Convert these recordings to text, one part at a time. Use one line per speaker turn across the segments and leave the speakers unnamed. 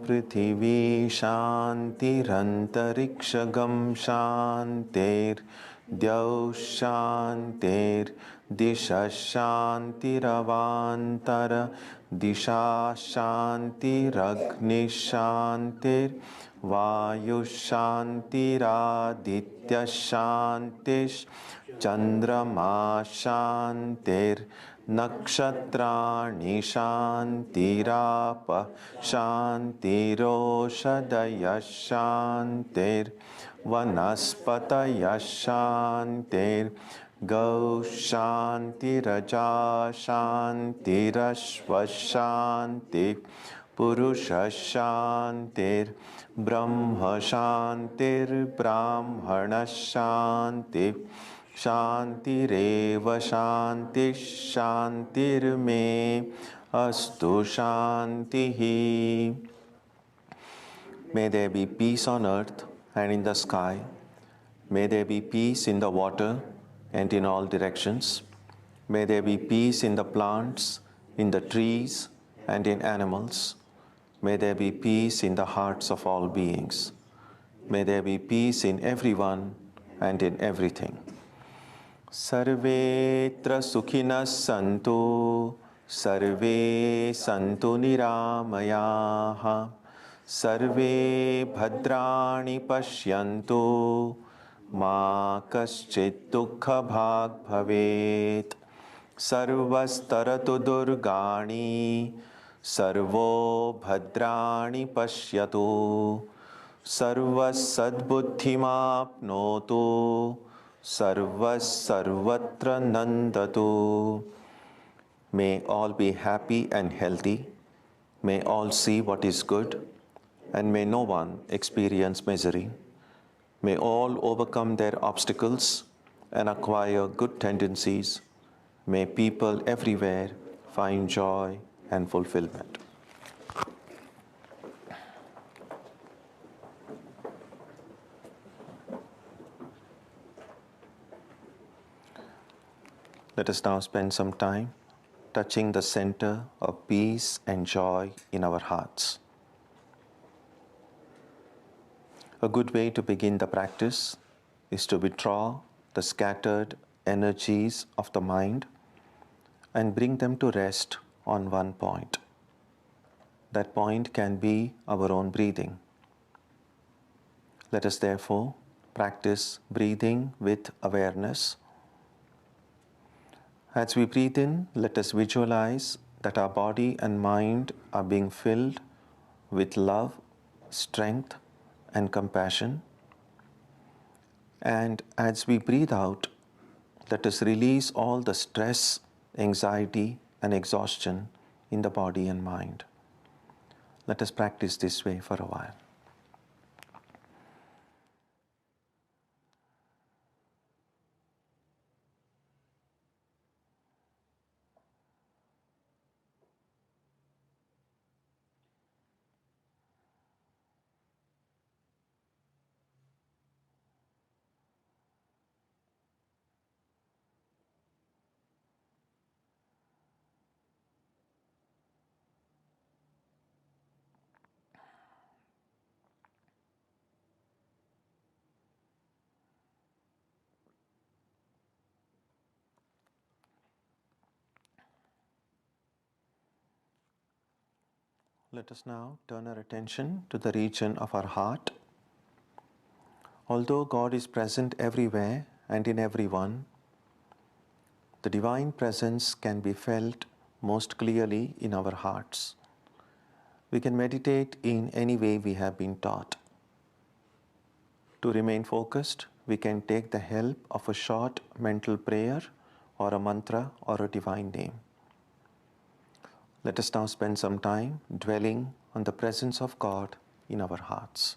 पृथिवी शान्तिरन्तरिक्षगं शान्तिर्द्यौः शान्तिर्दिशः शान्तिरवान्तर दिशा शान्तिरग्निः शान्तिर्वायुः शान्तिरादित्यः शान्तिश्चन्द्रमा शान्तिर्नक्षत्राणि शान्तिरापः शान्तिरोषधयः शान्तिर्वनस्पतयः शान्तिर्गौः शान्तिरजा शान्तिरश्वः शान्तिः पुरुषः शान्तिर्ब्रह्म शान्तिर्ब्राह्मणः शान्तिः शान्तिरेव शान्तिः शान्तिर्मे अस्तु शान्तिः. May there be peace on earth and in the sky. May there be peace in the water and in all directions. May there be peace in the plants, in the trees, and in animals. May there be peace in the hearts of all beings. May there be peace in everyone and in everything. Sarvetra sukhinas santu, sarve santu niramayaha, sarve bhadrani pashyantu, ma kaschit dukkha bhag bhavet, sarvastaratu durgani, sarvo bhadrani pashyatu, sarvas sadbuddhimapnotu, sarvas sarvatra nandatu. May all be happy and healthy. May all see what is good, and may no one experience misery. May all overcome their obstacles and acquire good tendencies. May people everywhere find joy and fulfillment. Let us now spend some time touching the center of peace and joy in our hearts. A good way to begin the practice is to withdraw the scattered energies of the mind and bring them to rest on one point. That point can be our own breathing. Let us therefore practice breathing with awareness. As we breathe in, let us visualize that our body and mind are being filled with love, strength, and compassion. And as we breathe out, let us release all the stress, anxiety, and exhaustion in the body and mind. Let us practice this way for a while. Let us now turn our attention to the region of our heart. Although God is present everywhere and in everyone, the divine presence can be felt most clearly in our hearts. We can meditate in any way we have been taught. To remain focused, we can take the help of a short mental prayer or a mantra or a divine name. Let us now spend some time dwelling on the presence of God in our hearts.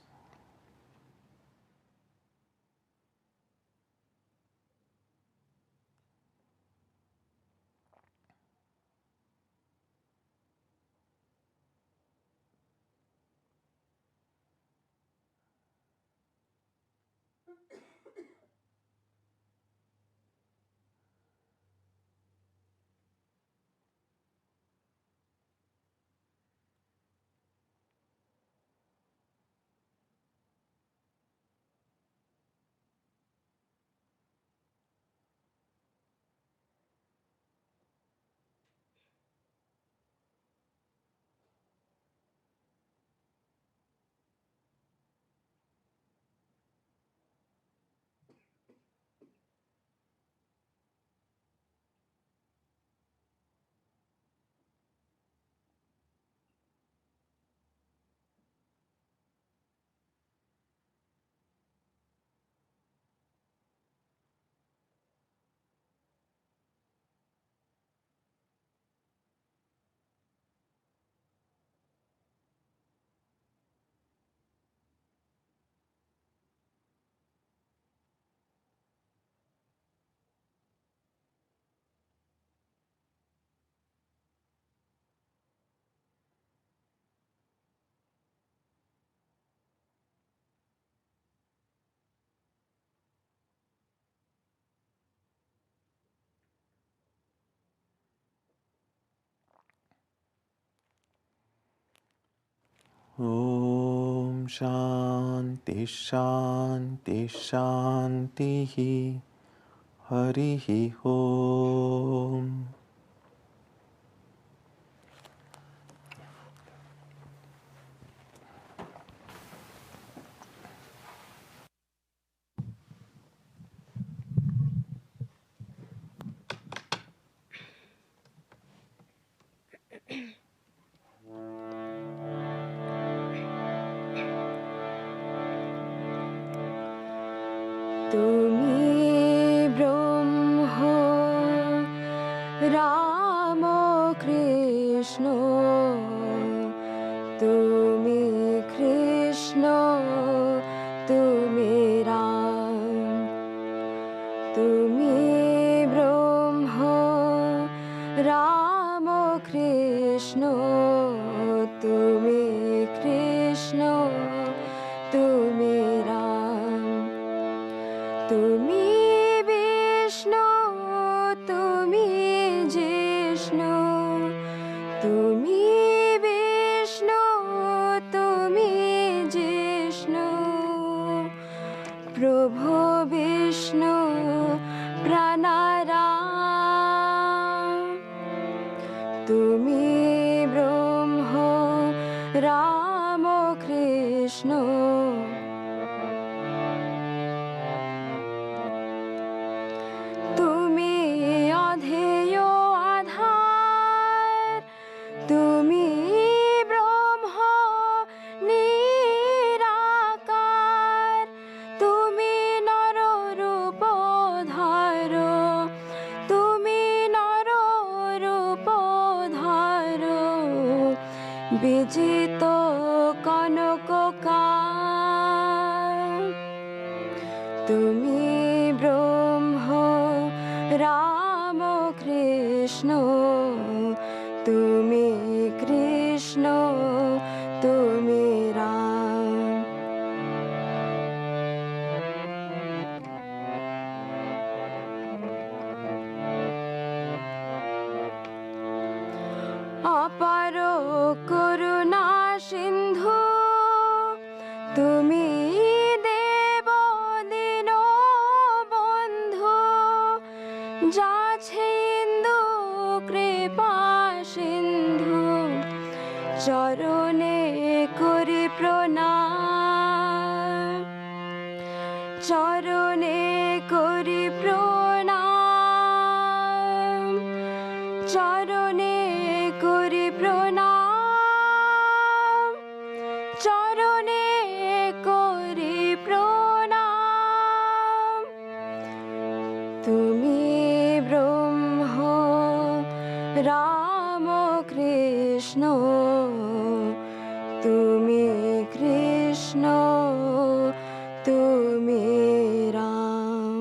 Om Shanti Shanti Shanti Harihi Om.
Tumi Brahma Rama Krishna Tumi Krishna Tumi Ram Tumi Brahma Rama Krishna Tumi Krishna Tumi Ram Tumi Vishnu, Tumi Jishnu, Tumi Vishnu, Tumi Jishnu, Prabhu Vishnu, Pranaram, Tumi Brahma, Rama Krishna. বিজিত কনককার তুমি ব্রহ্ম রাম কৃষ্ণ তুমি কৃষ্ণ তুমি রাম অপার করুণা সিন্ধু তুমি দেব দীন বন্ধু যাছে ইন্দু কৃপা সিন্ধু চরণে করি প্রণাম চরণে করি প্রণাম চরণে করি প্রণাম চরণে করি প্রণাম তুমি ব্রহ্ম রাম কৃষ্ণ কৃষ্ণ তুমি কৃষ্ণ তুমি Ram.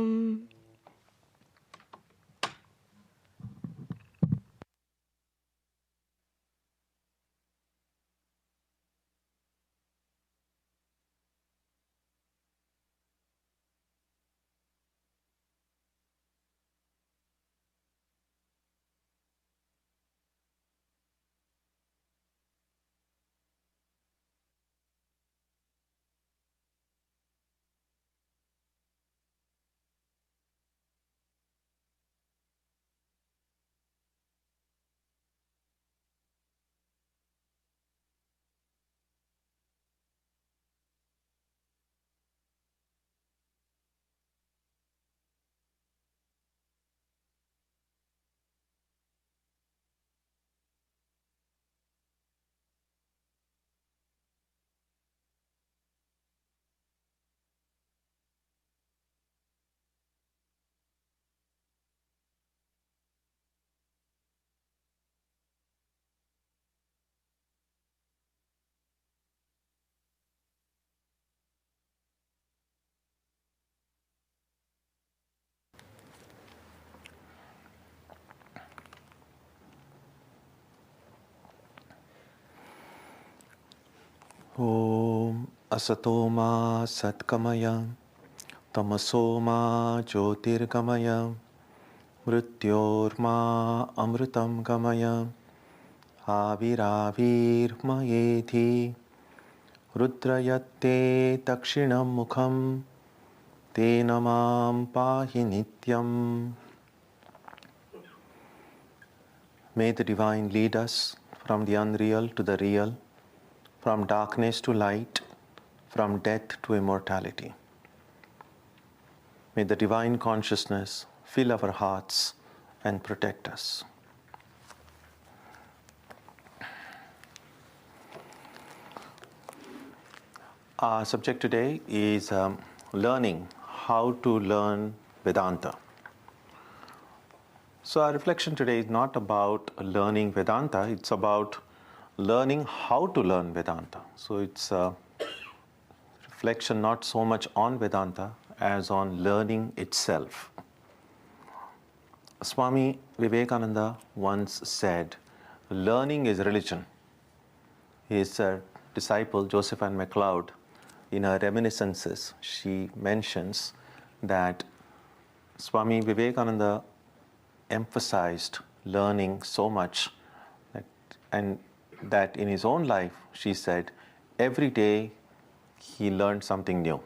Om Asatoma Satkamaya Tamasoma Jyotirgamaya Mrityorma Amritam Gamaya Aviravirmayeti Rudrayatte Dakshinam Mukham Te Namam Pahi Nityam. May the Divine lead us from the unreal to the real, from darkness to light, from death to immortality. May the Divine Consciousness fill our hearts and protect us. Our subject today is learning how to learn Vedanta. So our reflection today is not about learning Vedanta, it's about learning how to learn Vedanta. So it's a reflection not so much on Vedanta as on learning itself. Swami Vivekananda once said, learning is religion. His disciple Josephine MacLeod, in her reminiscences, she mentions that Swami Vivekananda emphasized learning so much and that in his own life, she said, every day he learned something new.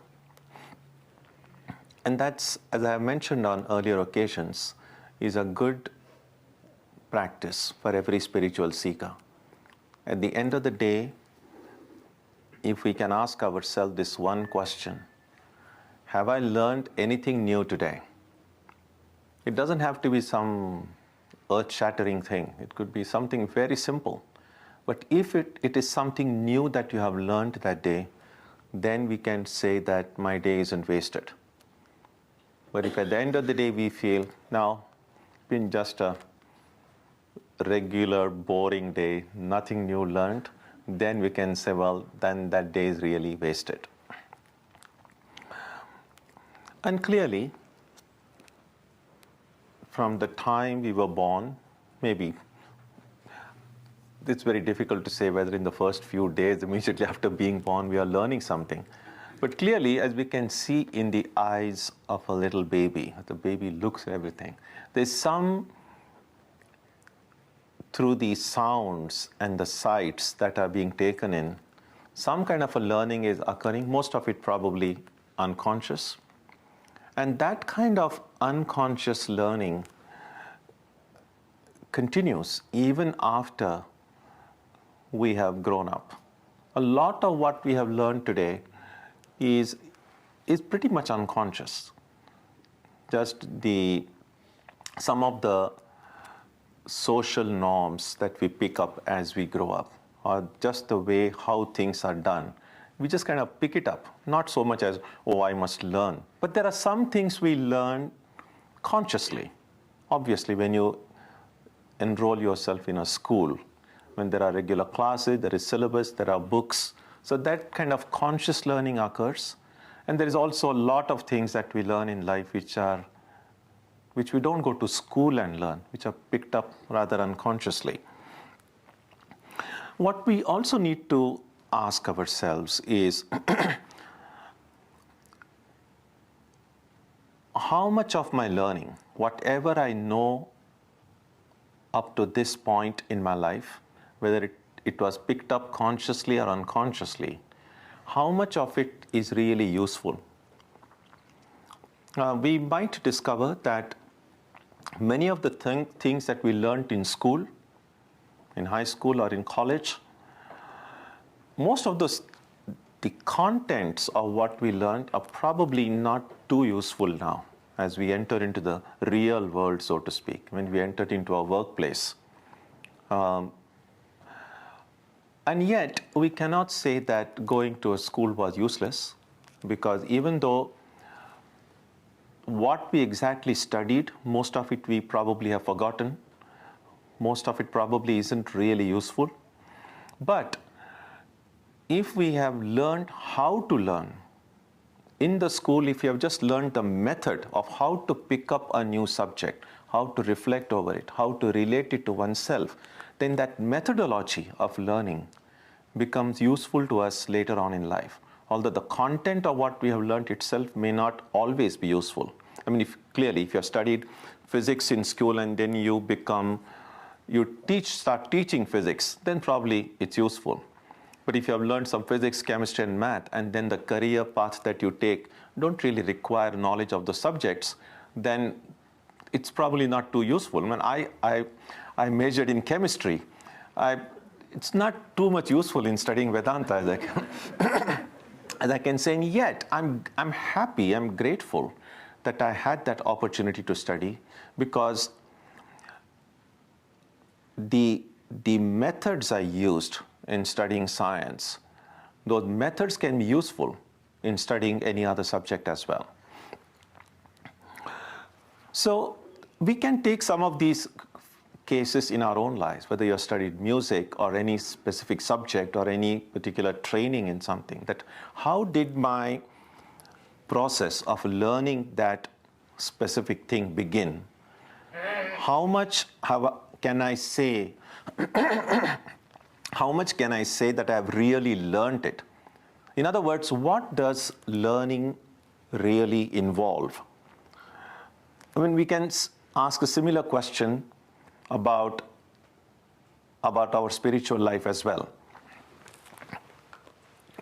And that's, as I have mentioned on earlier occasions, is a good practice for every spiritual seeker. At the end of the day, if we can ask ourselves this one question, have I learned anything new today? It doesn't have to be some earth-shattering thing. It could be something very simple. But if it is something new that you have learned that day, then we can say that my day isn't wasted. But if at the end of the day we feel, now, it's been just a regular, boring day, nothing new learned, then we can say, well, then that day is really wasted. And clearly, from the time we were born, maybe it's very difficult to say whether in the first few days immediately after being born we are learning something. But clearly, as we can see in the eyes of a little baby, the baby looks at everything. There's some, through the sounds and the sights that are being taken in, some kind of a learning is occurring, most of it probably unconscious. And that kind of unconscious learning continues even after we have grown up. A lot of what we have learned today is pretty much unconscious. Just some of the social norms that we pick up as we grow up, or just the way how things are done. We just kind of pick it up, not so much as, oh, I must learn. But there are some things we learn consciously. Obviously, when you enroll yourself in a school, When there are regular classes, there is syllabus, there are books. So that kind of conscious learning occurs. And there is also a lot of things that we learn in life which we don't go to school and learn, which are picked up rather unconsciously. What we also need to ask ourselves is how much of my learning, whatever I know up to this point in my life, whether it was picked up consciously or unconsciously, how much of it is really useful? We might discover that many of the things that we learned in school, in high school or in college, most of the contents of what we learned are probably not too useful now as we enter into the real world, so to speak, when we enter into our workplace. And yet, we cannot say that going to a school was useless, because even though what we exactly studied, most of it we probably have forgotten, most of it probably isn't really useful. But if we have learned how to learn, in the school, if you have just learned the method of how to pick up a new subject, how to reflect over it, how to relate it to oneself, then that methodology of learning becomes useful to us later on in life. Although the content of what we have learned itself may not always be useful. I mean, if you have studied physics in school and then you start teaching physics, then probably it's useful. But if you have learned some physics, chemistry, and math, and then the career path that you take don't really require knowledge of the subjects, then it's probably not too useful. When I majored in chemistry, it's not too much useful in studying Vedanta, as I can say. And yet, I'm happy, I'm grateful that I had that opportunity to study, because the methods I used in studying science, those methods can be useful in studying any other subject as well. So we can take some of these cases in our own lives, whether you have studied music or any specific subject or any particular training in something, that how did my process of learning that specific thing begin? How much can I say that I have really learned it? In other words, what does learning really involve? I mean, we can ask a similar question about our spiritual life as well.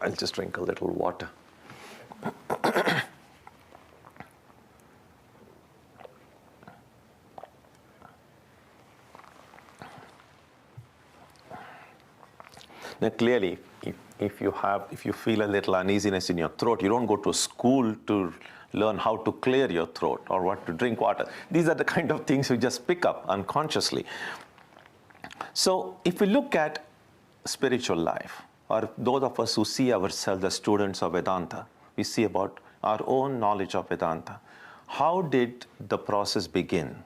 I'll just drink a little water. Now, clearly, if you feel a little uneasiness in your throat, you don't go to school to learn how to clear your throat or what to drink water. These are the kind of things you just pick up unconsciously. So if we look at spiritual life, or those of us who see ourselves as students of Vedanta, we see about our own knowledge of Vedanta. How did the process begin?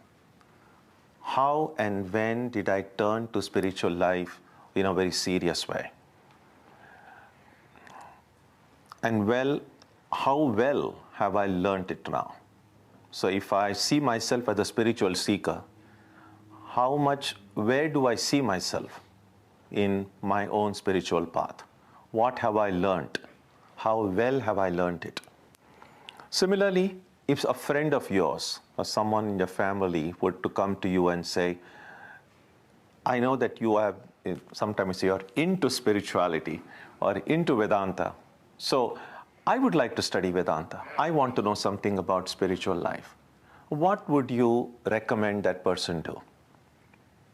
How and when did I turn to spiritual life in a very serious way? And how well have I learned it now? So if I see myself as a spiritual seeker, where do I see myself in my own spiritual path? What have I learned? How well have I learned it? Similarly, if a friend of yours or someone in your family were to come to you and say, I know that sometimes you're into spirituality or into Vedanta, so I would like to study Vedanta. I want to know something about spiritual life. What would you recommend that person do?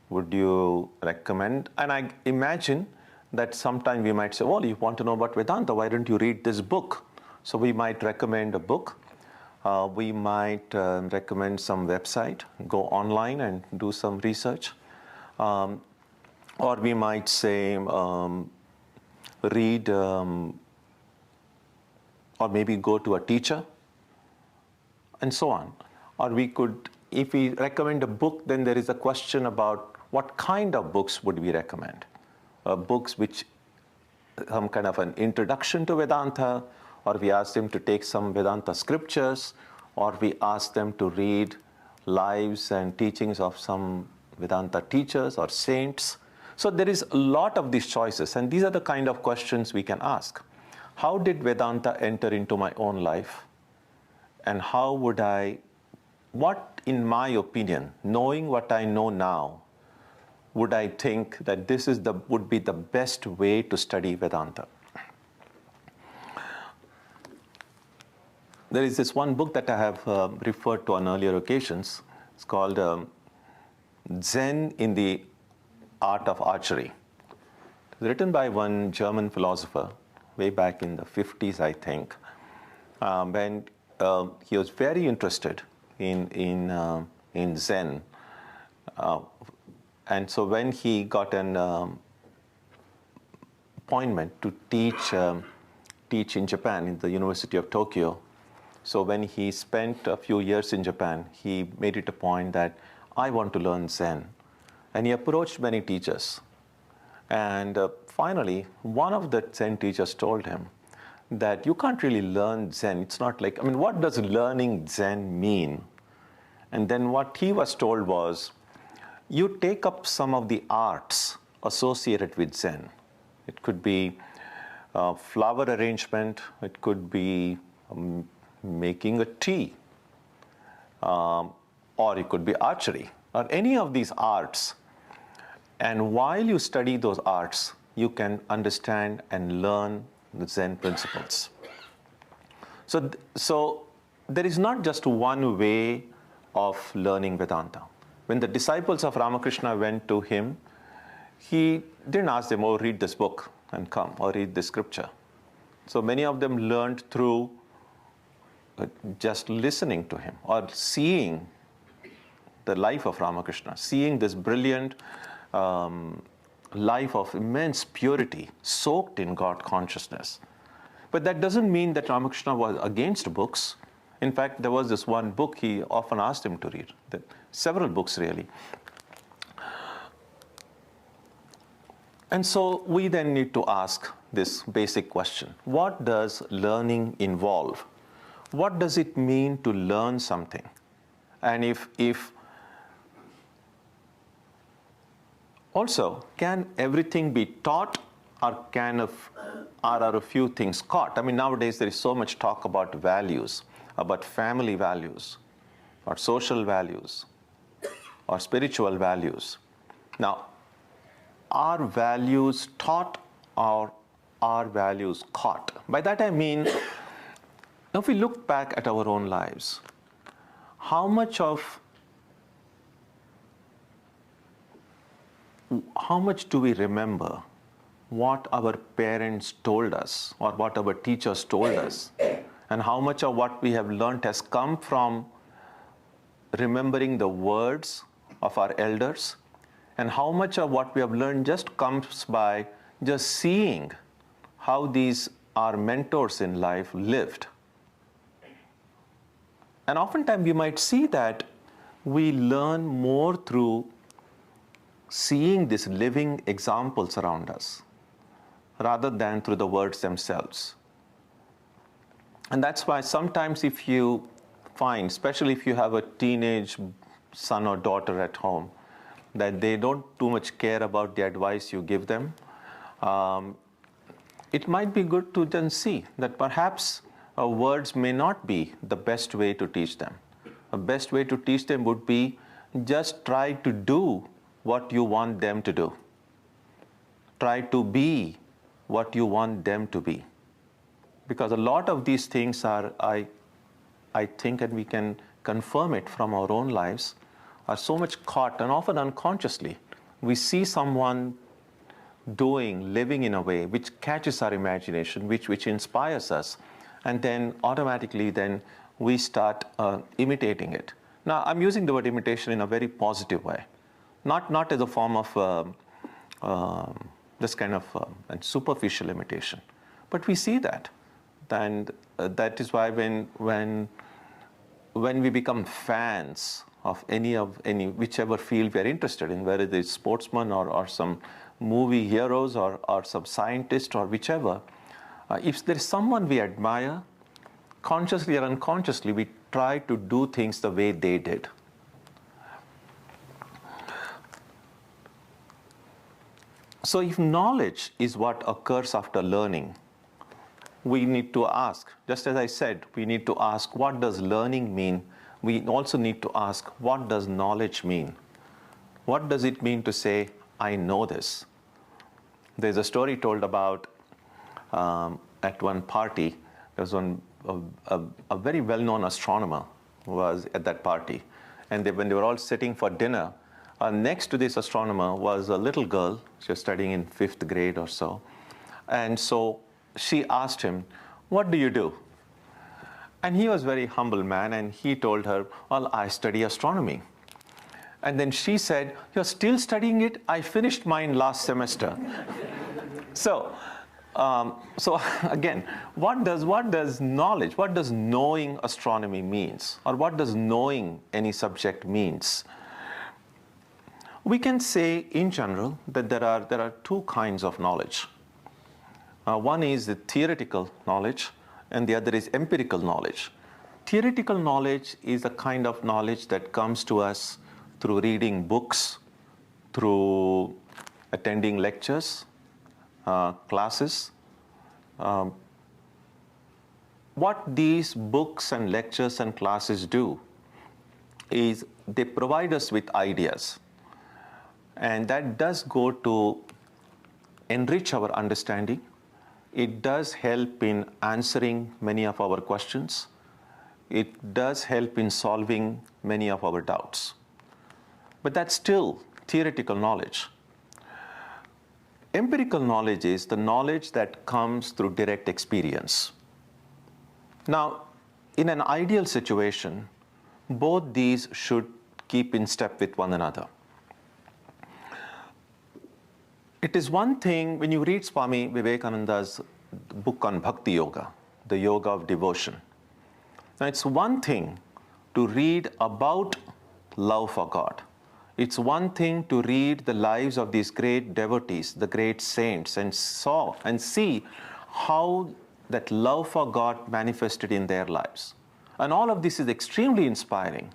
Would you recommend, and I imagine that sometime we might say, well, you want to know about Vedanta, why don't you read this book? So we might recommend a book. We might recommend some website, go online and do some research. Or we might say, read, or maybe go to a teacher, and so on. Or we could, if we recommend a book, then there is a question about what kind of books would we recommend. books which some kind of an introduction to Vedanta, or we ask them to take some Vedanta scriptures, or we ask them to read lives and teachings of some Vedanta teachers or saints. So there is a lot of these choices, and these are the kind of questions we can ask. How did Vedanta enter into my own life? And how would what in my opinion, knowing what I know now, would I think that this would be the best way to study Vedanta? There is this one book that I have referred to on earlier occasions. It's called Zen in the Art of Archery. It was written by one German philosopher way back in the 50s, I think, when he was very interested in Zen. And so when he got an appointment to teach in Japan, in the University of Tokyo, so when he spent a few years in Japan, he made it a point that I want to learn Zen. And he approached many teachers. And finally, one of the Zen teachers told him that you can't really learn Zen. It's not like, what does learning Zen mean? And then what he was told was, you take up some of the arts associated with Zen. It could be flower arrangement, it could be making a tea, or it could be archery, or any of these arts. And while you study those arts, you can understand and learn the Zen principles. So there is not just one way of learning Vedanta. When the disciples of Ramakrishna went to him, he didn't ask them, read this book and come, or read this scripture. So many of them learned through just listening to him, or seeing the life of Ramakrishna, seeing this brilliant life of immense purity, soaked in God consciousness. But that doesn't mean that Ramakrishna was against books. In fact, there was this one book he often asked him to read, several books really. And so we then need to ask this basic question: what does learning involve? What does it mean to learn something? And if also, can everything be taught, or are a few things caught? Nowadays there is so much talk about values, about family values, or social values, or spiritual values. Now, are values taught, or are values caught? By that I mean, if we look back at our own lives, how much do we remember what our parents told us, or what our teachers told us? And how much of what we have learned has come from remembering the words of our elders? And how much of what we have learned just comes by just seeing how these our mentors in life lived? And oftentimes we might see that we learn more through seeing these living examples around us, rather than through the words themselves. And that's why sometimes if you find, especially if you have a teenage son or daughter at home, that they don't too much care about the advice you give them, it might be good to then see that perhaps words may not be the best way to teach them. The best way to teach them would be just try to do what you want them to do. Try to be what you want them to be. Because a lot of these things are, I think, and we can confirm it from our own lives, are so much caught, and often unconsciously. We see someone living in a way which catches our imagination, which inspires us, and then automatically then we start imitating it. Now, I'm using the word imitation in a very positive way, not as a form of this kind of superficial imitation, but we see that, and that is why when we become fans of any whichever field we are interested in, whether it's sportsman or some movie heroes or some scientist or whichever, if there is someone we admire, consciously or unconsciously, we try to do things the way they did. So if knowledge is what occurs after learning, we need to ask, just as I said, we need to ask, what does learning mean? We also need to ask, what does knowledge mean? What does it mean to say, I know this? There's a story told about at one party, there was a very well-known astronomer who was at that party. And when they were all sitting for dinner, next to this astronomer was a little girl. She was studying in 5th grade or so. And so she asked him, what do you do? And he was a very humble man, and he told her, well, I study astronomy. And then she said, you're still studying it? I finished mine last semester. So again, what does knowledge, what does knowing astronomy means? Or what does knowing any subject means? We can say in general that there are two kinds of knowledge. One is the theoretical knowledge, and the other is empirical knowledge. Theoretical knowledge is a kind of knowledge that comes to us through reading books, through attending lectures, classes. What these books and lectures and classes do is they provide us with ideas. And that does go to enrich our understanding. It does help in answering many of our questions. It does help in solving many of our doubts. But that's still theoretical knowledge. Empirical knowledge is the knowledge that comes through direct experience. Now, in an ideal situation, both these should keep in step with one another. It is one thing when you read Swami Vivekananda's book on Bhakti Yoga, the yoga of devotion. Now, it's one thing to read about love for God. It's one thing to read the lives of these great devotees, the great saints, and see how that love for God manifested in their lives. And all of this is extremely inspiring.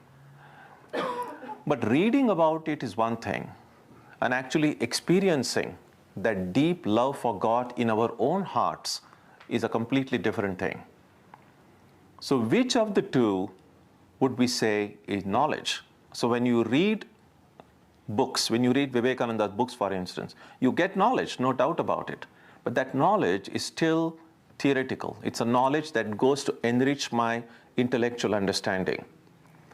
But reading about it is one thing, and actually experiencing that deep love for God in our own hearts is a completely different thing. So which of the two would we say is knowledge? So when you read books, when you read Vivekananda's books, for instance, you get knowledge, no doubt about it. But that knowledge is still theoretical. It's a knowledge that goes to enrich my intellectual understanding.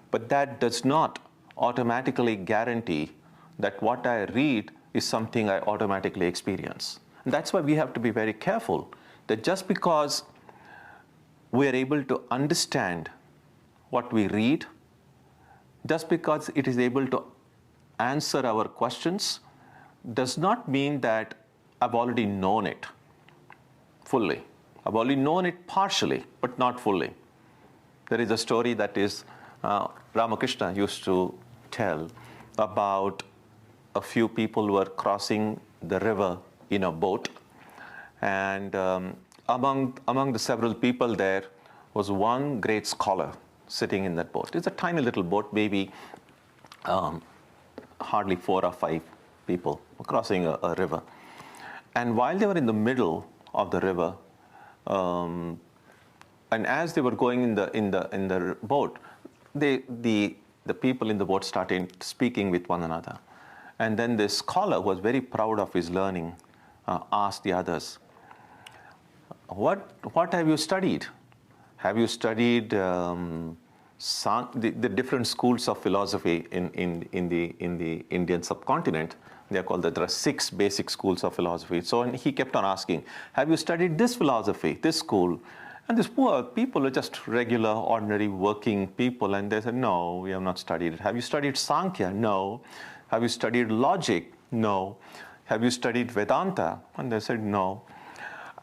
But that does not automatically guarantee that what I read is something I automatically experience. And that's why we have to be very careful that just because we are able to understand what we read, just because it is able to answer our questions, does not mean that I've already known it fully. I've already known it partially, but not fully. There is a story that is Ramakrishna used to tell about a few people who were crossing the river in a boat, and among the several people there was one great scholar sitting in that boat. It's a tiny little boat, maybe hardly 4 or 5 people crossing a river. And while they were in the middle of the river, and as they were going in the boat, the people in the boat started speaking with one another. And then this scholar, who was very proud of his learning, asked the others, what have you studied? Have you studied the different schools of philosophy in the Indian subcontinent? They are called, there are 6 basic schools of philosophy. So he kept on asking, have you studied this philosophy, this school? And these poor people are just regular, ordinary, working people. And they said, no, we have not studied it. Have you studied Sankhya? No. Have you studied logic? No. Have you studied Vedanta? And they said, no.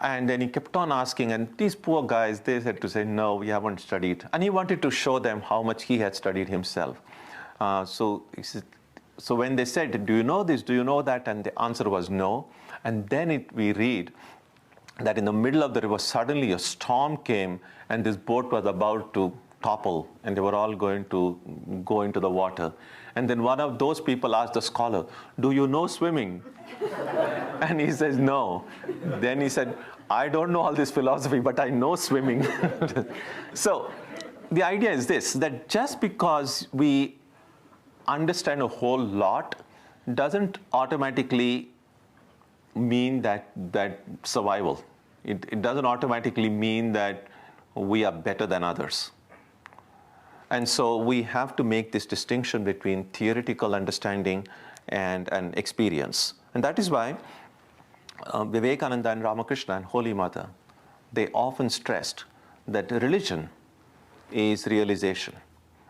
And then he kept on asking, and these poor guys, they said to say, no, we haven't studied. And he wanted to show them how much he had studied himself. So he said, so when they said, do you know this, do you know that? And the answer was no. And then we read that in the middle of the river, suddenly a storm came and this boat was about to topple and they were all going to go into the water. And then one of those people asked the scholar, do you know swimming? And he says, no. Then he said, I don't know all this philosophy, but I know swimming. So the idea is this, that just because we understand a whole lot doesn't automatically mean that survival. It doesn't automatically mean that we are better than others. And so we have to make this distinction between theoretical understanding and experience. And that is why Vivekananda and Ramakrishna and Holy Mother, they often stressed that religion is realization.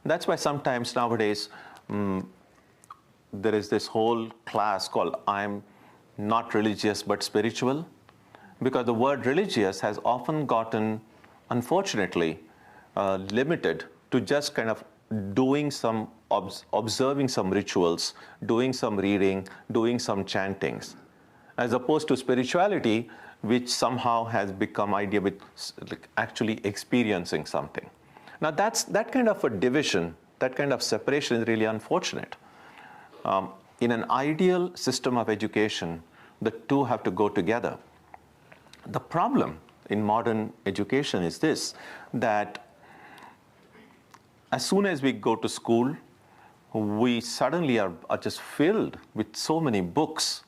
That's why sometimes nowadays there is this whole class called I'm not religious but spiritual, because the word religious has often gotten, unfortunately, limited to just kind of doing some, observing some rituals, doing some reading, doing some chantings, as opposed to spirituality, which somehow has become idea with like actually experiencing something. Now that kind of a division, that kind of separation is really unfortunate. In an ideal system of education, the two have to go together. The problem in modern education is this, that as soon as we go to school, we suddenly are just filled with so many books.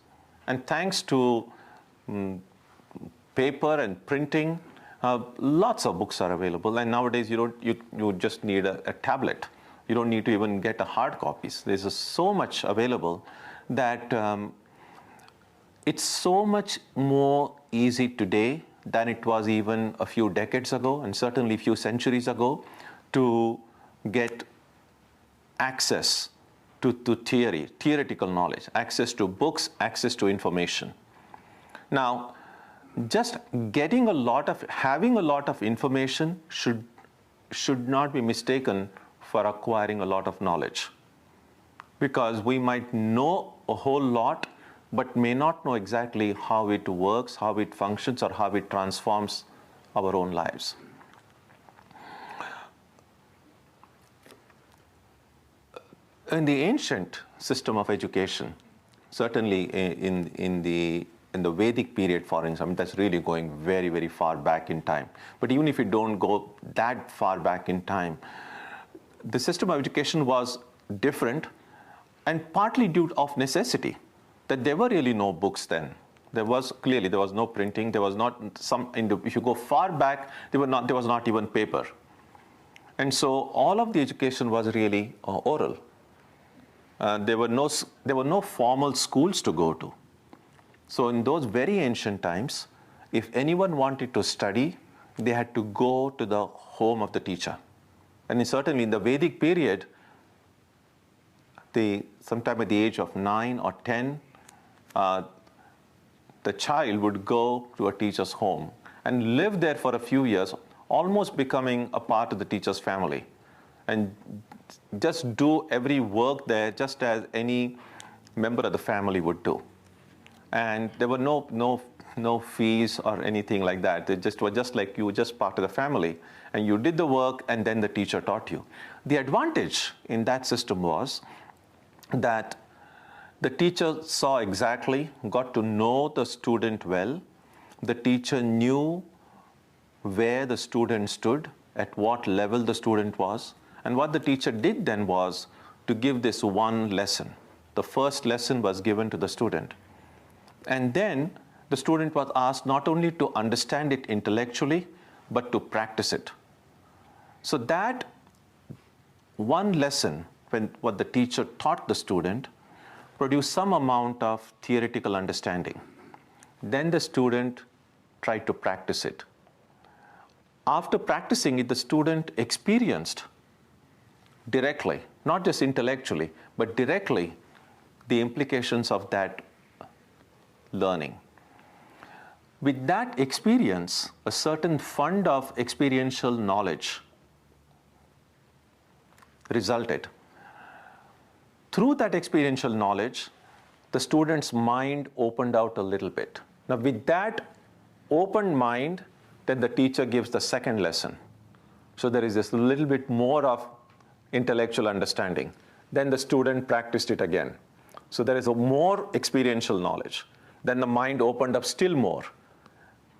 And thanks to paper and printing, lots of books are available. And nowadays you just need a tablet. You don't need to even get a hard copies. There's just so much available that it's so much more easy today than it was even a few decades ago, and certainly a few centuries ago, to get access to theoretical knowledge, access to books, access to information. Now, just having a lot of information should not be mistaken for acquiring a lot of knowledge, because we might know a whole lot but may not know exactly how it works, how it functions, or how it transforms our own lives. In the ancient system of education, certainly in the Vedic period, for instance, that's really going very, very far back in time. But even if you don't go that far back in time, the system of education was different, and partly due of necessity, that there were really no books then. There was no printing. There was not if you go far back, there was not even paper. And so all of the education was really oral. There were no formal schools to go to. So in those very ancient times, if anyone wanted to study, they had to go to the home of the teacher. And certainly in the Vedic period, sometime at the age of 9 or 10, the child would go to a teacher's home and live there for a few years, almost becoming a part of the teacher's family, and just do every work there just as any member of the family would do. And there were no fees or anything like that. They were just like you were just part of the family, and you did the work and then the teacher taught you. The advantage in that system was that the teacher saw exactly, got to know the student well. The teacher knew where the student stood, at what level the student was. And what the teacher did then was to give this one lesson. The first lesson was given to the student. And then the student was asked not only to understand it intellectually, but to practice it. So that one lesson, what the teacher taught the student, produced some amount of theoretical understanding. Then the student tried to practice it. After practicing it, the student experienced directly, not just intellectually, but directly, the implications of that learning. With that experience, a certain fund of experiential knowledge resulted. through that experiential knowledge, the student's mind opened out a little bit. Now, with that open mind, then the teacher gives the second lesson. So there is this little bit more of intellectual understanding. Then the student practiced it again. So there is a more experiential knowledge. Then the mind opened up still more.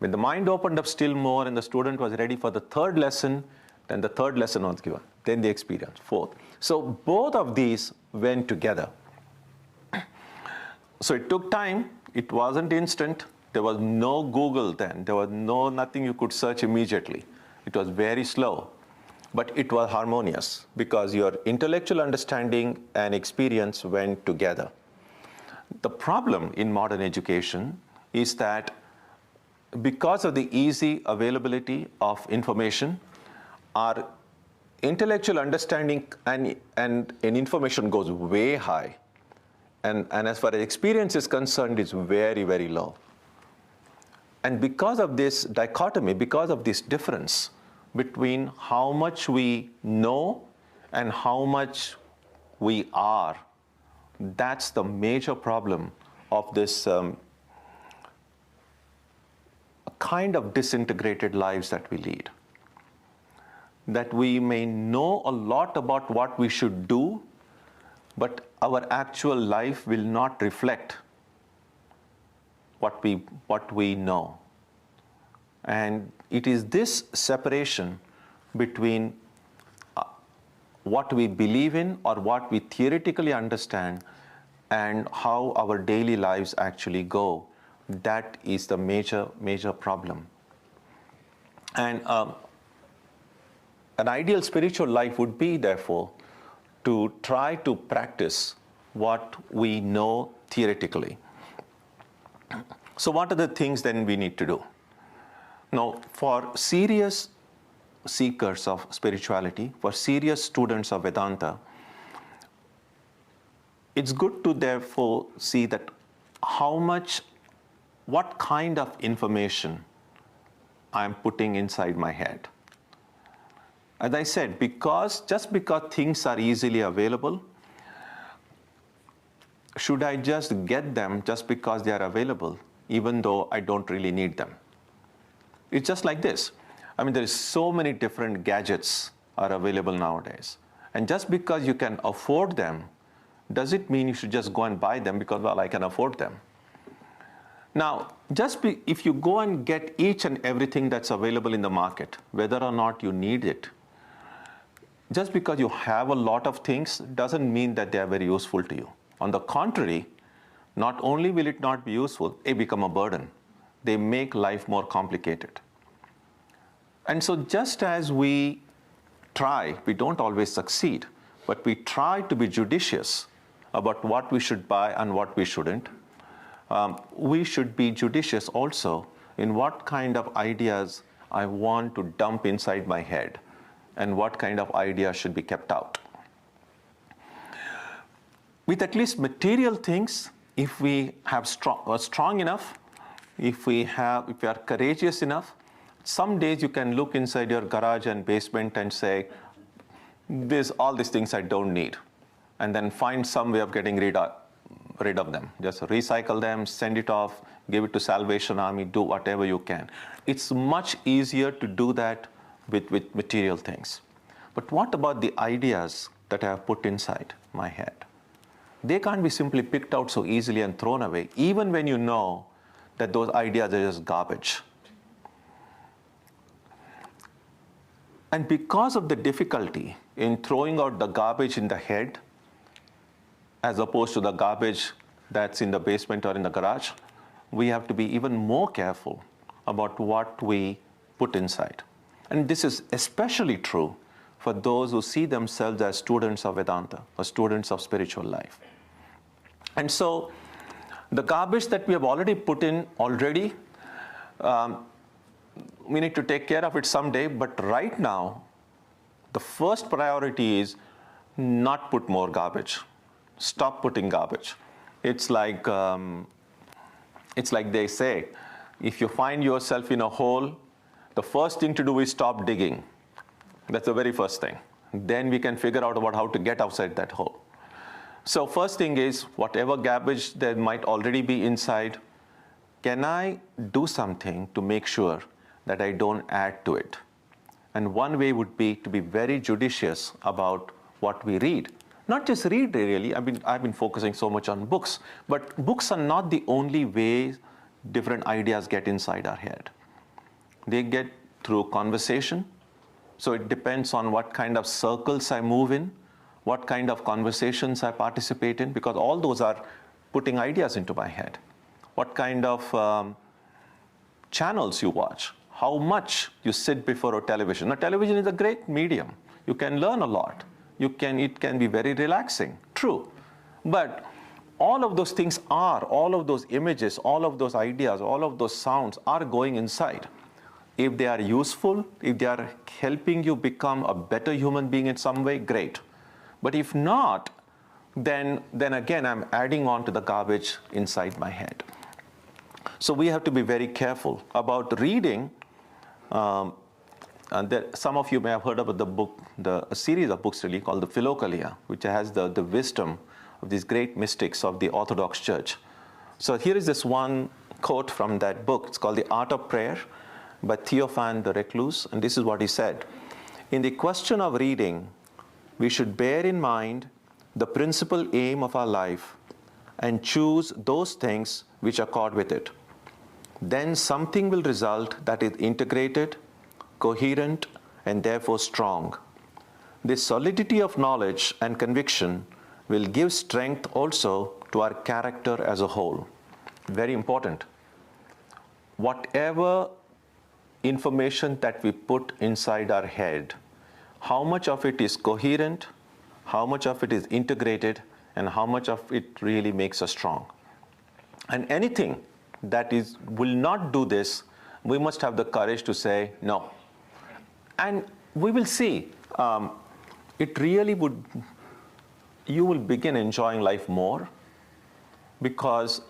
When the mind opened up still more and the student was ready for the third lesson, then the third lesson was given. Then the experience, fourth. So both of these went together. So it took time. It wasn't instant. There was no Google then. There was nothing you could search immediately. It was very slow. But it was harmonious because your intellectual understanding and experience went together. The problem in modern education is that because of the easy availability of information, our intellectual understanding and information goes way high. And as far as experience is concerned, it's very, very low. And because of this dichotomy, because of this difference between how much we know and how much we are, that's the major problem of this kind of disintegrated lives that we lead. That we may know a lot about what we should do, but our actual life will not reflect what we know. And it is this separation between what we believe in or what we theoretically understand and how our daily lives actually go. That is the major problem. And an ideal spiritual life would be, therefore, to try to practice what we know theoretically. So what are the things then we need to do? Now, for serious seekers of spirituality, for serious students of Vedanta, it's good to therefore see that what kind of information I'm putting inside my head. As I said, just because things are easily available, should I just get them just because they are available, even though I don't really need them? It's just like this. I mean, there is so many different gadgets are available nowadays. And just because you can afford them, does it mean you should just go and buy them because, well, I can afford them? Now, if you go and get each and everything that's available in the market, whether or not you need it, just because you have a lot of things doesn't mean that they are very useful to you. On the contrary, not only will it not be useful, they become a burden. They make life more complicated. And so just as we don't always succeed, but we try to be judicious about what we should buy and what we shouldn't, we should be judicious also in what kind of ideas I want to dump inside my head and what kind of ideas should be kept out. With at least material things, if we are strong enough, if we are courageous enough, some days you can look inside your garage and basement and say, all these things I don't need, and then find some way of getting rid of them. Just recycle them, send it off, give it to Salvation Army, do whatever you can. It's much easier to do that with material things. But what about the ideas that I have put inside my head? They can't be simply picked out so easily and thrown away, even when you know that those ideas are just garbage. And because of the difficulty in throwing out the garbage in the head, as opposed to the garbage that's in the basement or in the garage, we have to be even more careful about what we put inside. And this is especially true for those who see themselves as students of Vedanta or students of spiritual life. And so the garbage that we have already put in already, we need to take care of it someday, but right now, the first priority is not put more garbage. Stop putting garbage. It's like they say, if you find yourself in a hole, the first thing to do is stop digging. That's the very first thing. Then we can figure out about how to get outside that hole. So first thing is, whatever garbage there might already be inside, can I do something to make sure that I don't add to it? And one way would be to be very judicious about what we read. Not just read, really. I've been focusing so much on books, but books are not the only way different ideas get inside our head. They get through conversation. So it depends on what kind of circles I move in, what kind of conversations I participate in, because all those are putting ideas into my head. What kind of channels you watch, how much you sit before a television. Now, television is a great medium. You can learn a lot. It can be very relaxing, true. But all of those things all of those images, all of those ideas, all of those sounds are going inside. If they are useful, if they are helping you become a better human being in some way, great. But if not, then again, I'm adding on to the garbage inside my head. So we have to be very careful about reading. And some of you may have heard about the book, a series of books really called the Philokalia, which has the wisdom of these great mystics of the Orthodox Church. So here is this one quote from that book. It's called The Art of Prayer by Theophan the Recluse. And this is what he said. In the question of reading, we should bear in mind the principal aim of our life and choose those things which accord with it. Then something will result that is integrated, coherent, and therefore strong. This solidity of knowledge and conviction will give strength also to our character as a whole. Very important. Whatever information that we put inside our head, how much of it is coherent, how much of it is integrated, and how much of it really makes us strong. And anything that will not do this, we must have the courage to say no. And we will see, it really you will begin enjoying life more, because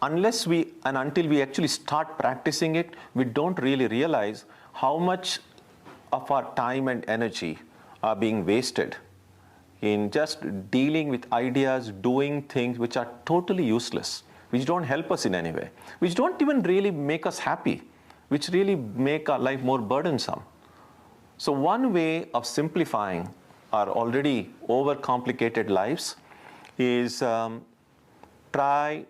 until we actually start practicing it, we don't really realize how much of our time and energy are being wasted in just dealing with ideas, doing things which are totally useless, which don't help us in any way, which don't even really make us happy, which really make our life more burdensome. So one way of simplifying our already overcomplicated lives is try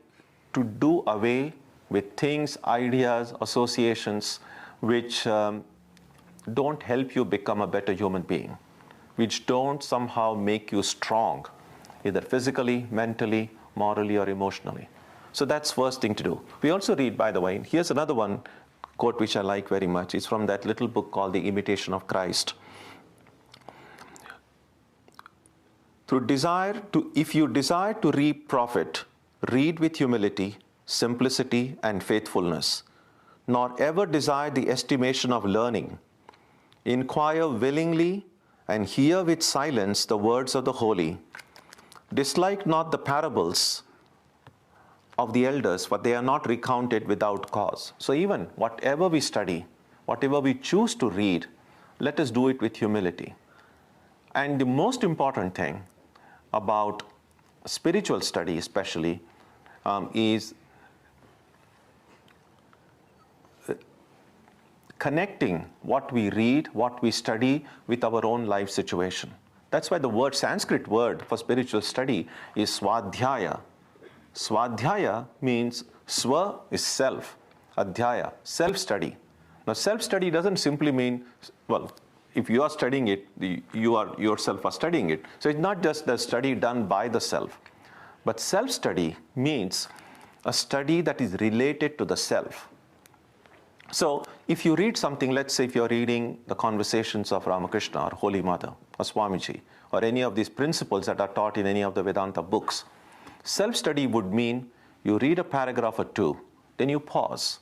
to do away with things, ideas, associations which don't help you become a better human being, which don't somehow make you strong, either physically, mentally, morally, or emotionally. So that's first thing to do. We also read, by the way, here's another one quote which I like very much. It's from that little book called The Imitation of Christ. If you desire to reap profit, read with humility, simplicity, and faithfulness, nor ever desire the estimation of learning. Inquire willingly and hear with silence the words of the holy. Dislike not the parables of the elders, for they are not recounted without cause. So even whatever we study, whatever we choose to read, let us do it with humility. And the most important thing about spiritual study especially is connecting what we read, what we study with our own life situation. That's why the Sanskrit word for spiritual study is swadhyaya. Swadhyaya means swa is self, adhyaya, self-study. Now self-study doesn't simply mean, well, if you are studying it, you are yourself are studying it. So it's not just the study done by the self, but self-study means a study that is related to the self. So if you read something, let's say if you're reading the conversations of Ramakrishna or Holy Mother or Swamiji or any of these principles that are taught in any of the Vedanta books, self-study would mean you read a paragraph or two, then you pause,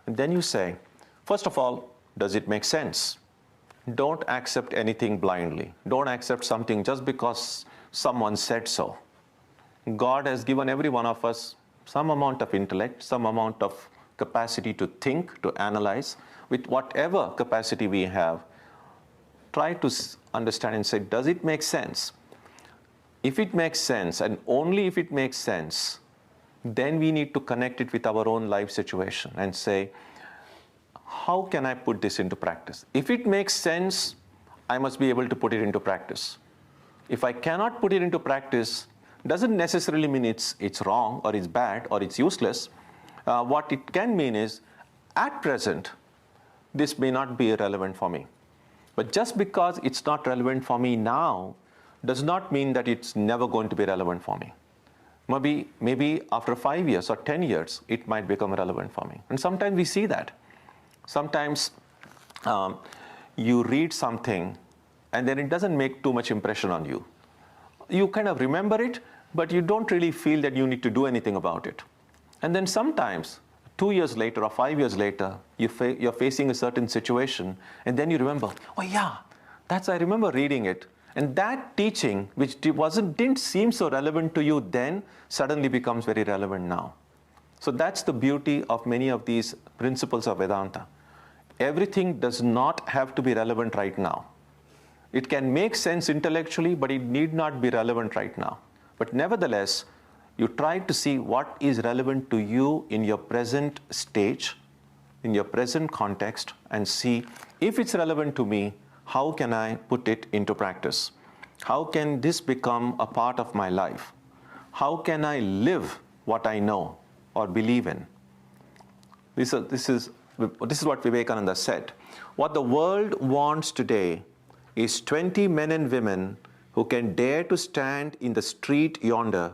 and then you say, first of all, does it make sense? Don't accept anything blindly. Don't accept something just because someone said so. God has given every one of us some amount of intellect, some amount of capacity to think, to analyze. With whatever capacity we have, try to understand and say, does it make sense? If it makes sense, and only if it makes sense, then we need to connect it with our own life situation and say, how can I put this into practice? If it makes sense, I must be able to put it into practice. If I cannot put it into practice, doesn't necessarily mean it's wrong or it's bad or it's useless. What it can mean is, at present, this may not be relevant for me. But just because it's not relevant for me now, does not mean that it's never going to be relevant for me. Maybe after 5 years or 10 years, it might become relevant for me. And sometimes we see that. Sometimes you read something and then it doesn't make too much impression on you. You kind of remember it, but you don't really feel that you need to do anything about it. And then sometimes, 2 years later or 5 years later, you're facing a certain situation, and then you remember, oh yeah, I remember reading it. And that teaching, which didn't seem so relevant to you then, suddenly becomes very relevant now. So that's the beauty of many of these principles of Vedanta. Everything does not have to be relevant right now. It can make sense intellectually, but it need not be relevant right now. But nevertheless, you try to see what is relevant to you in your present stage, in your present context, and see if it's relevant to me, how can I put it into practice? How can this become a part of my life? How can I live what I know or believe in? This is what Vivekananda said. What the world wants today is 20 men and women who can dare to stand in the street yonder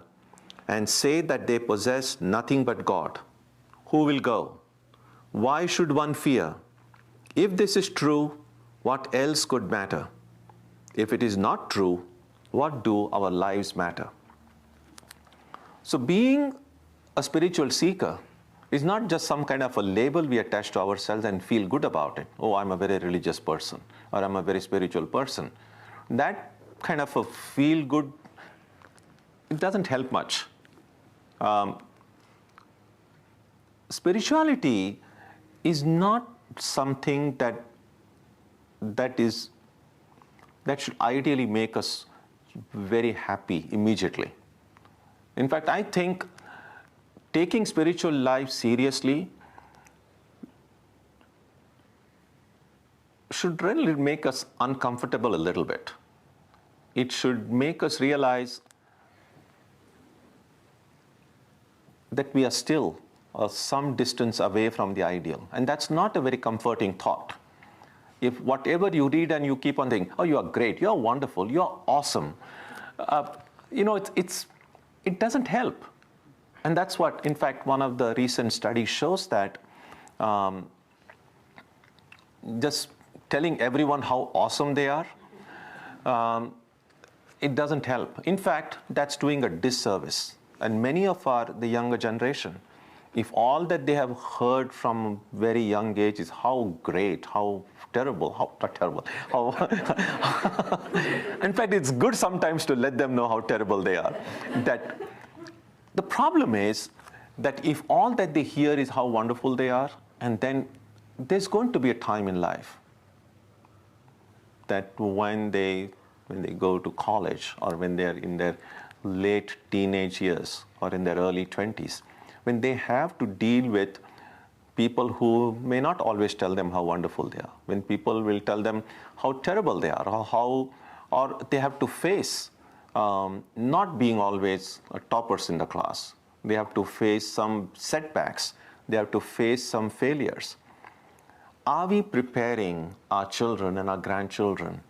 and say that they possess nothing but God. Who will go? Why should one fear? If this is true, what else could matter? If it is not true, what do our lives matter? So being a spiritual seeker is not just some kind of a label we attach to ourselves and feel good about it. Oh, I'm a very religious person, or I'm a very spiritual person. That kind of a feel good, it doesn't help much. Spirituality is not something that should ideally make us very happy immediately. In fact, I think taking spiritual life seriously should really make us uncomfortable a little bit. It should make us realize that we are still some distance away from the ideal. And that's not a very comforting thought. If whatever you read and you keep on thinking, oh, you are great, you are wonderful, you are awesome, it doesn't help. And that's what, in fact, one of the recent studies shows that just telling everyone how awesome they are, it doesn't help. In fact, that's doing a disservice. And many of the younger generation, if all that they have heard from very young age is how great, how terrible, in fact, it's good sometimes to let them know how terrible they are. That the problem is that if all that they hear is how wonderful they are, and then there's going to be a time in life that when they go to college, or when they're in their late teenage years or in their early 20s, when they have to deal with people who may not always tell them how wonderful they are, when people will tell them how terrible they are, or they have to face not being always toppers in the class. They have to face some setbacks. They have to face some failures. Are we preparing our children and our grandchildren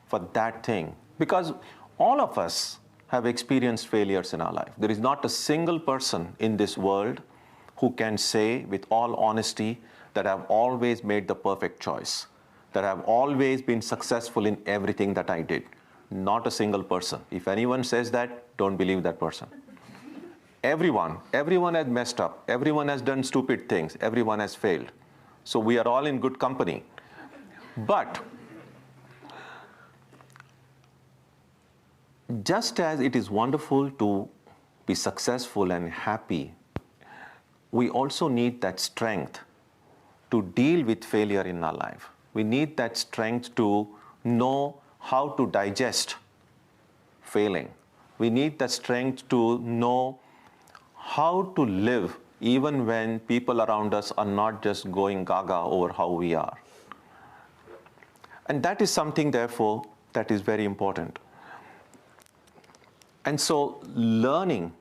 for that thing? Because all of us have experienced failures in our life. There is not a single person in this world who can say with all honesty that I've always made the perfect choice, that I've always been successful in everything that I did. Not a single person. If anyone says that, don't believe that person. Everyone has messed up. Everyone has done stupid things. Everyone has failed. So we are all in good company. But just as it is wonderful to be successful and happy, we also need that strength to deal with failure in our life. We need that strength to know how to digest failing. We need the strength to know how to live even when people around us are not just going gaga over how we are. And that is something, therefore, that is very important. And so learning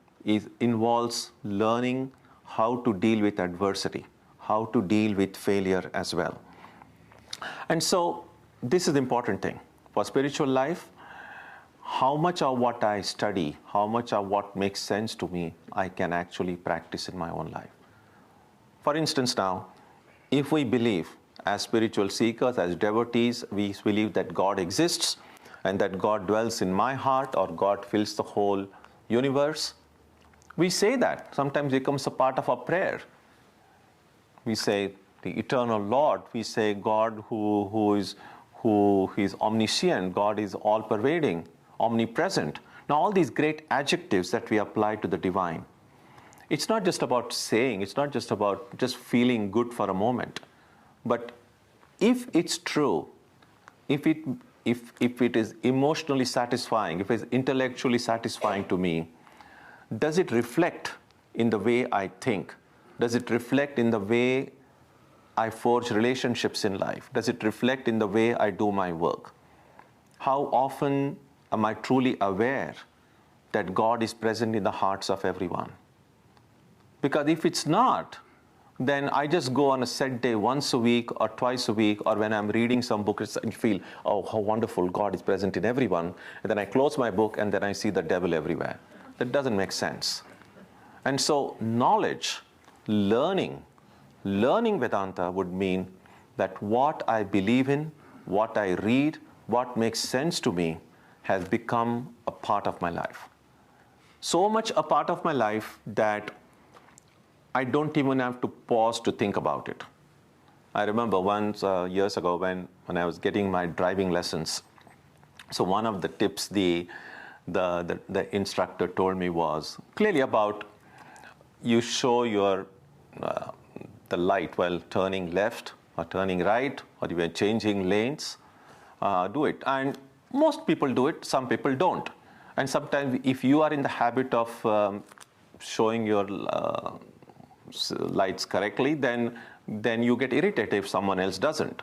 involves learning how to deal with adversity, how to deal with failure as well. And so this is the important thing. For spiritual life, how much of what I study, how much of what makes sense to me, I can actually practice in my own life. For instance now, if we believe as spiritual seekers, as devotees, we believe that God exists and that God dwells in my heart or God fills the whole universe, we say that. Sometimes it becomes a part of our prayer. We say the eternal Lord, we say God who is omniscient, God is all-pervading, omnipresent. Now all these great adjectives that we apply to the divine. It's not just about saying, it's not just about just feeling good for a moment. But if it's true, if it is emotionally satisfying, if it's intellectually satisfying to me, does it reflect in the way I think? Does it reflect in the way I forge relationships in life? Does it reflect in the way I do my work? How often am I truly aware that God is present in the hearts of everyone? Because if it's not, then I just go on a set day once a week or twice a week, or when I'm reading some book and feel, oh, how wonderful, God is present in everyone. And then I close my book and then I see the devil everywhere. That doesn't make sense. And so knowledge, learning Vedanta would mean that what I believe in, what I read, what makes sense to me has become a part of my life. So much a part of my life that I don't even have to pause to think about it. I remember once years ago when I was getting my driving lessons. So one of the tips the instructor told me was clearly about you show your the light while turning left or turning right or even changing lanes. Do it. And most people do it, some people don't. And sometimes if you are in the habit of showing your lights correctly, then you get irritated if someone else doesn't.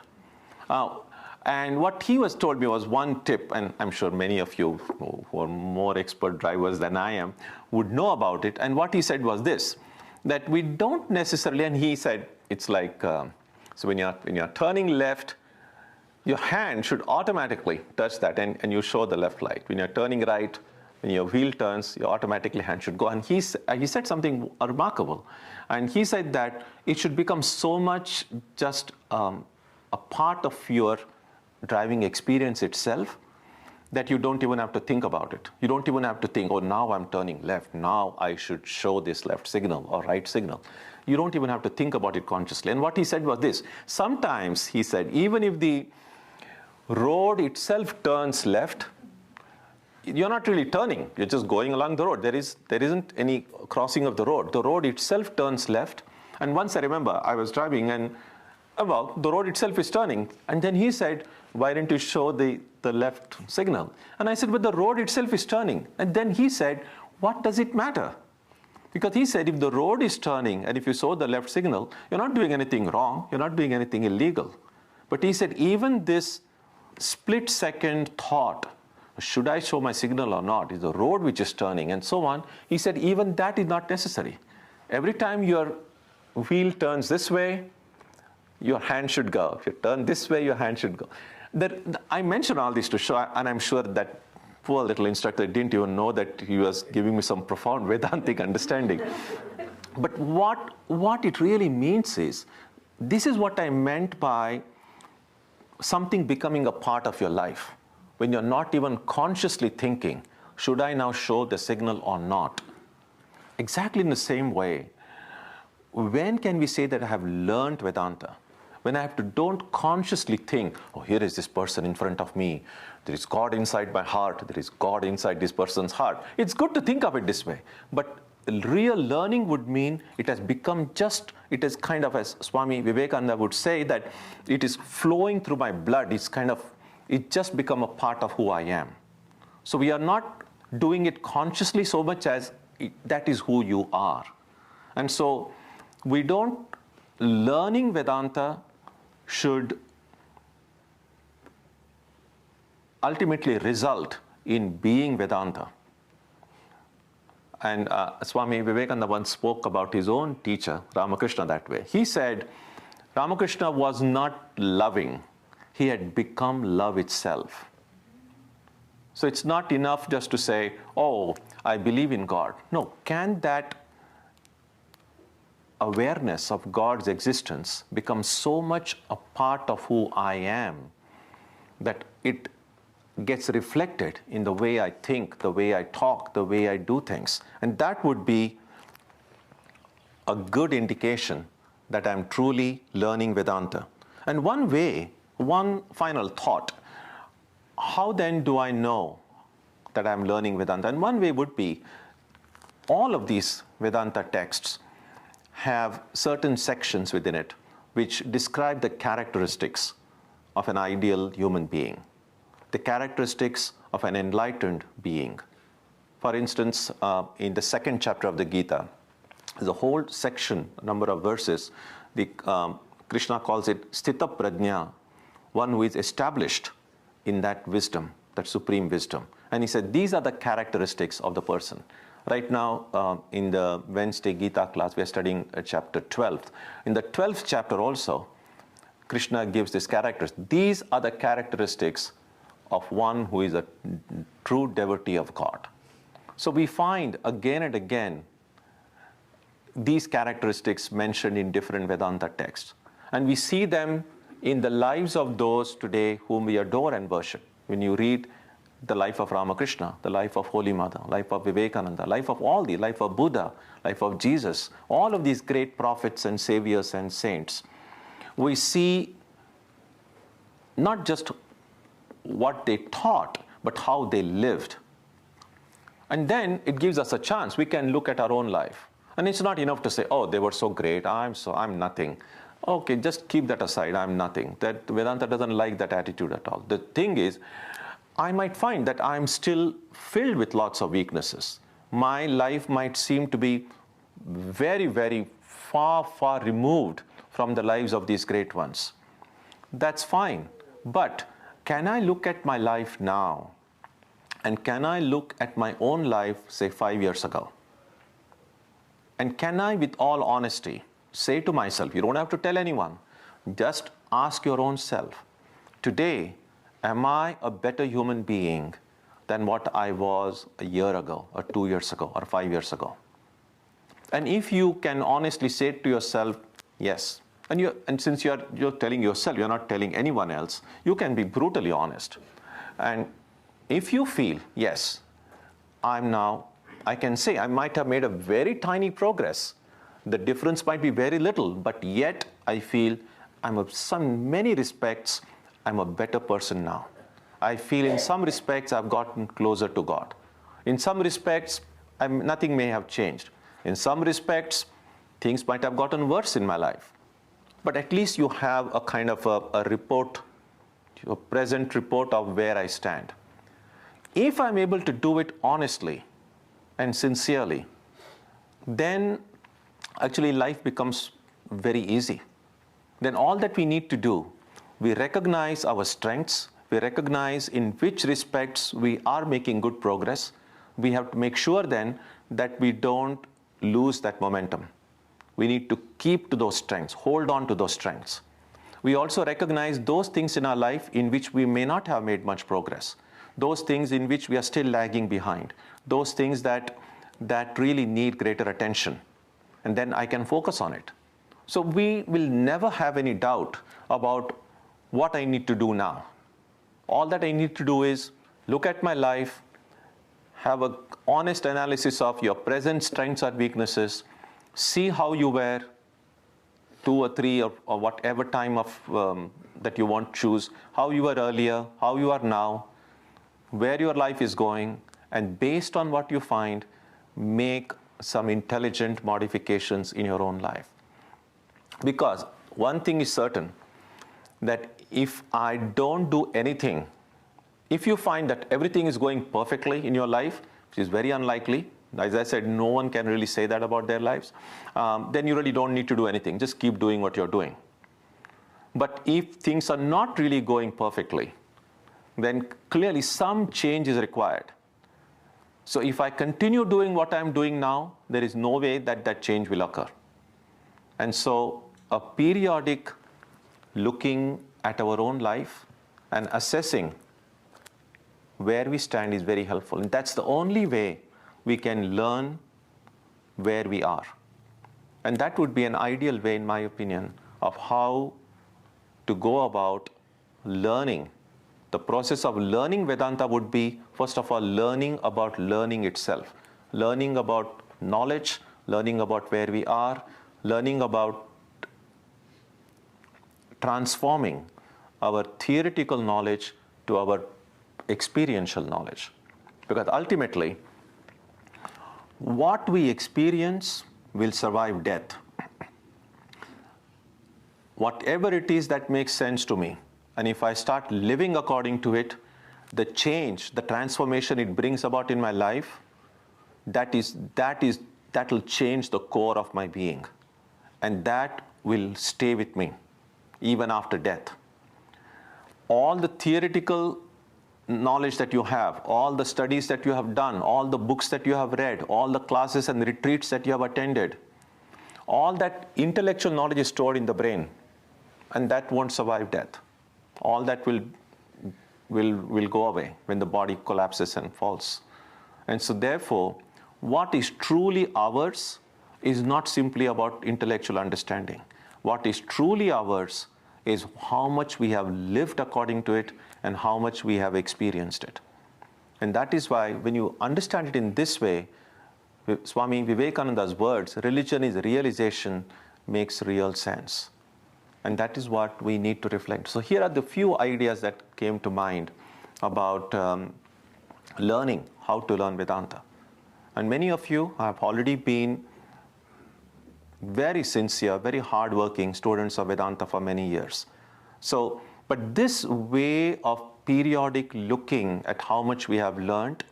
And what he was told me was one tip, and I'm sure many of you who are more expert drivers than I am would know about it. And what he said was this, that we don't necessarily, and he said it's like, so when you're turning left, your hand should automatically touch that and you show the left light. When you're turning right, when your wheel turns, your automatically hand should go. And he said something remarkable. And he said that it should become so much just a part of your driving experience itself that you don't even have to think about it. You don't even have to think, oh, now I'm turning left. Now I should show this left signal or right signal. You don't even have to think about it consciously. And what he said was this. Sometimes, he said, even if the road itself turns left, you're not really turning. You're just going along the road. There isn't any crossing of the road. The road itself turns left. And once I remember, I was driving and, well, the road itself is turning. And then he said, why didn't you show the left signal? And I said, but the road itself is turning. And then he said, what does it matter? Because he said, if the road is turning and if you show the left signal, you're not doing anything wrong. You're not doing anything illegal. But he said, even this split-second thought, should I show my signal or not? Is the road which is turning and so on. He said even that is not necessary. Every time your wheel turns this way, your hand should go. If you turn this way, your hand should go. I mention all this to show, and I'm sure that poor little instructor didn't even know that he was giving me some profound Vedantic understanding. But what it really means is, this is what I meant by something becoming a part of your life. When you're not even consciously thinking, should I now show the signal or not? Exactly in the same way, when can we say that I have learned Vedanta? When I don't consciously think, oh, here is this person in front of me. There is God inside my heart. There is God inside this person's heart. It's good to think of it this way. But real learning would mean it has become it is kind of, as Swami Vivekananda would say, that it is flowing through my blood. It just become a part of who I am. So we are not doing it consciously so much as that is who you are. And so learning Vedanta should ultimately result in being Vedanta. And Swami Vivekananda once spoke about his own teacher, Ramakrishna, that way. He said, Ramakrishna was not loving. He had become love itself. So it's not enough just to say, oh, I believe in God. No, can that awareness of God's existence become so much a part of who I am that it gets reflected in the way I think, the way I talk, the way I do things. And that would be a good indication that I'm truly learning Vedanta. And one final thought, how then do I know that I'm learning Vedanta? And one way would be, all of these Vedanta texts have certain sections within it which describe the characteristics of an ideal human being, the characteristics of an enlightened being. For instance, in the second chapter of the Gita, there's a whole section, a number of verses. Krishna calls it Sthita Prajna, one who is established in that wisdom, that supreme wisdom. And he said, these are the characteristics of the person. Right now, in the Wednesday Gita class, we are studying chapter 12. In the 12th chapter also, Krishna gives this characters. These are the characteristics of one who is a true devotee of God. So we find again and again these characteristics mentioned in different Vedanta texts. And we see them in the lives of those today whom we adore and worship. When you read the life of Ramakrishna, the life of Holy Mother, life of Vivekananda, life of all the life of Buddha, life of Jesus, all of these great prophets and saviors and saints, we see not just what they taught, but how they lived. And then it gives us a chance. We can look at our own life. And it's not enough to say, oh, they were so great, I'm nothing. Okay, just keep that aside, I'm nothing. That Vedanta doesn't like that attitude at all. The thing is, I might find that I'm still filled with lots of weaknesses. My life might seem to be very, very far, far removed from the lives of these great ones. That's fine. But can I look at my life now? And can I look at my own life, say, 5 years ago? And can I, with all honesty, say to myself, you don't have to tell anyone, just ask your own self, today, am I a better human being than what I was a year ago, or 2 years ago, or 5 years ago? And if you can honestly say to yourself, yes, and since you're telling yourself, you're not telling anyone else, you can be brutally honest. And if you feel, yes, I can say I might have made a very tiny progress. The difference might be very little, but yet I feel many respects, I'm a better person now. I feel in some respects I've gotten closer to God. In some respects, nothing may have changed. In some respects, things might have gotten worse in my life. But at least you have a kind of a report, a present report of where I stand. If I'm able to do it honestly and sincerely, then actually life becomes very easy. Then all that we need to do, we recognize our strengths, we recognize in which respects we are making good progress. We have to make sure then that we don't lose that momentum. We need to keep to those strengths, hold on to those strengths. We also recognize those things in our life in which we may not have made much progress, those things in which we are still lagging behind, those things that really need greater attention. And then I can focus on it. So we will never have any doubt about what I need to do now. All that I need to do is look at my life, have an honest analysis of your present strengths or weaknesses, see how you were 2 or 3 or whatever time of that you want to choose, how you were earlier, how you are now, where your life is going, and based on what you find, make some intelligent modifications in your own life. Because one thing is certain, that if I don't do anything, if you find that everything is going perfectly in your life, which is very unlikely. As I said, no one can really say that about their lives. Then you really don't need to do anything. Just keep doing what you're doing. But if things are not really going perfectly, then clearly some change is required. So if I continue doing what I'm doing now, there is no way that that change will occur. And so a periodic looking at our own life and assessing where we stand is very helpful. And that's the only way we can learn where we are. And that would be an ideal way, in my opinion, of how to go about learning. The process of learning Vedanta would be, first of all, learning about learning itself, learning about knowledge, learning about where we are, learning about transforming our theoretical knowledge to our experiential knowledge. Because ultimately, what we experience will survive death. Whatever it is that makes sense to me, and if I start living according to it, the change, the transformation it brings about in my life, that'll change the core of my being. And that will stay with me even after death. All the theoretical knowledge that you have, all the studies that you have done, all the books that you have read, all the classes and retreats that you have attended, all that intellectual knowledge is stored in the brain, and that won't survive death. All that will go away when the body collapses and falls. And so therefore, what is truly ours is not simply about intellectual understanding. What is truly ours is how much we have lived according to it and how much we have experienced it. And that is why when you understand it in this way, Swami Vivekananda's words, religion is realization, makes real sense. And that is what we need to reflect. So here are the few ideas that came to mind about learning, how to learn Vedanta. And many of you have already been very sincere, very hardworking students of Vedanta for many years. So, but this way of periodic looking at how much we have learned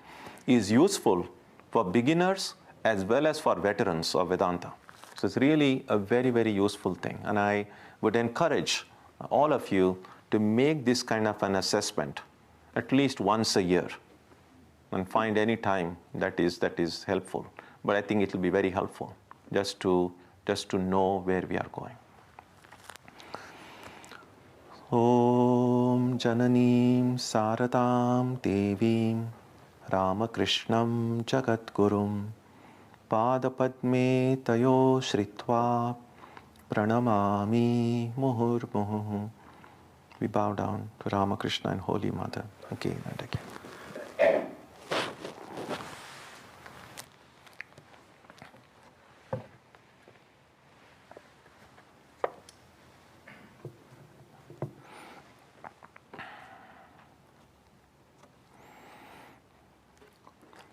is useful for beginners as well as for veterans of Vedanta. So it's really a very, very useful thing. And I would encourage all of you to make this kind of an assessment at least once a year and find any time that is helpful. But I think it will be very helpful just to know where we are going. Om Jananim Saradam Devim Ramakrishnam Jagadgurum Padapadme Tayo Shritva Pranamami Muhurmuhu. We bow down to Ramakrishna and Holy Mother again and again.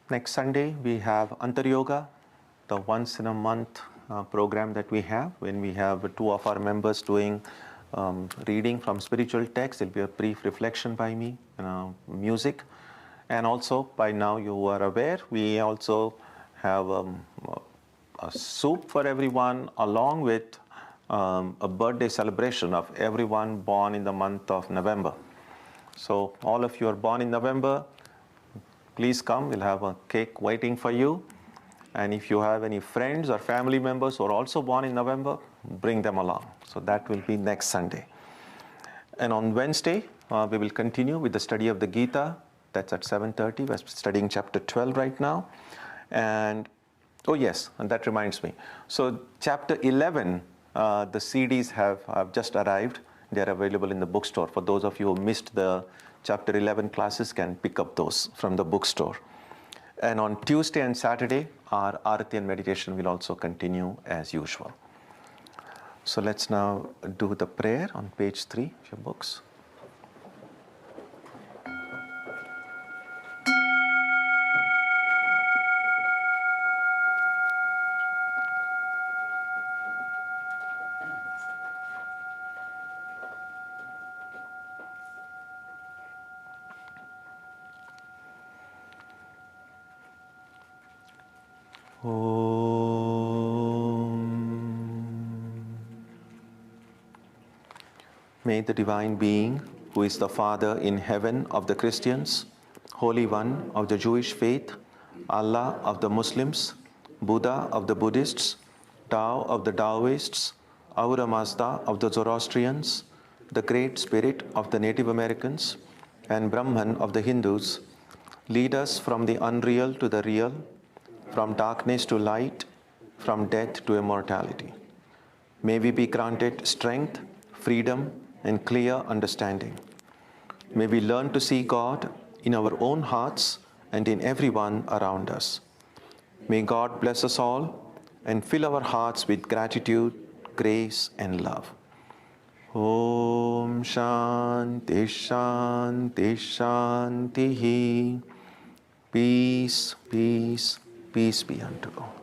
Next Sunday, we have Antar Yoga, the once in a month program that we have, when we have two of our members doing reading from spiritual texts. There will be a brief reflection by me, music. And also, by now you are aware, we also have a soup for everyone, along with a birthday celebration of everyone born in the month of November. So all of you are born in November, please come. We'll have a cake waiting for you. And if you have any friends or family members who are also born in November, bring them along. So that will be next Sunday. And on Wednesday, we will continue with the study of the Gita. That's at 7:30. We're studying chapter 12 right now. And, oh yes, and that reminds me. So chapter 11, the CDs have just arrived. They're available in the bookstore. For those of you who missed the chapter 11 classes, can pick up those from the bookstore. And on Tuesday and Saturday, our Arati and meditation will also continue as usual. So let's now do the prayer on page 3 of your books. May the Divine Being, who is the Father in heaven of the Christians, Holy One of the Jewish faith, Allah of the Muslims, Buddha of the Buddhists, Tao of the Taoists, Ahura Mazda of the Zoroastrians, the Great Spirit of the Native Americans, and Brahman of the Hindus, lead us from the unreal to the real, from darkness to light, from death to immortality. May we be granted strength, freedom, and clear understanding. May we learn to see God in our own hearts and in everyone around us. May God bless us all and fill our hearts with gratitude, grace, and love. Om Shanti Shanti Shanti. Peace, peace, peace be unto all.